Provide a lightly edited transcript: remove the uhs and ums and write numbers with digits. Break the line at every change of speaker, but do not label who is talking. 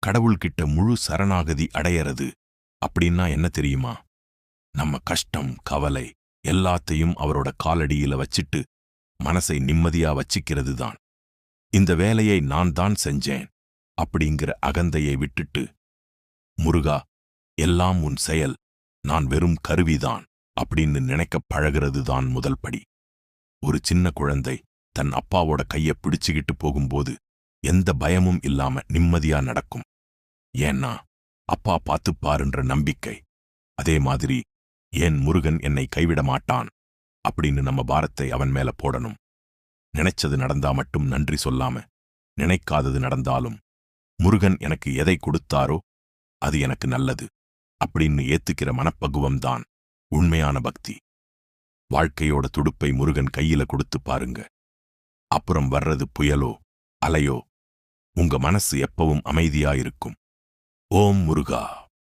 கடவுள்கிட்ட முழு சரணாகதி அடையறது அப்படின்னா என்ன தெரியுமா? நம்ம கஷ்டம், கவலை எல்லாத்தையும் அவரோட காலடியில வச்சிட்டு மனசை நிம்மதியா வச்சிக்கிறது தான். இந்த வேலையை நான் தான் செஞ்சேன் அப்படிங்கிற அகந்தையை விட்டுட்டு, முருகா, எல்லாம் உன் செயல், நான் வெறும் கருவிதான் அப்படின்னு நினைக்கப் பழகிறது தான் முதல் படி. ஒரு சின்ன குழந்தை தன் அப்பாவோட கைய பிடிச்சுக்கிட்டு போகும்போது எந்த பயமும் இல்லாம நிம்மதியா நடக்கும். ஏன்னா அப்பா பார்த்துப்பாருன்ற நம்பிக்கை. அதே மாதிரி ஏன் முருகன் என்னை கைவிட மாட்டான் அப்படின்னு நம்ம பாரத்தை அவன் மேல போடணும். நினைச்சது நடந்தா மட்டும் நன்றி சொல்லாம, நினைக்காதது நடந்தாலும் முருகன் எனக்கு எதை கொடுத்தாரோ அது எனக்கு நல்லது அப்படின்னு ஏத்துக்கிற மனப்பக்குவம்தான் உண்மையான பக்தி. வாழ்க்கையோட துடுப்பை முருகன் கையில கொடுத்து பாருங்க. அப்புறம் வர்றது புயலோ அலையோ, உங்க மனசு எப்பவும் அமைதியாயிருக்கும். ஓம் முருகா.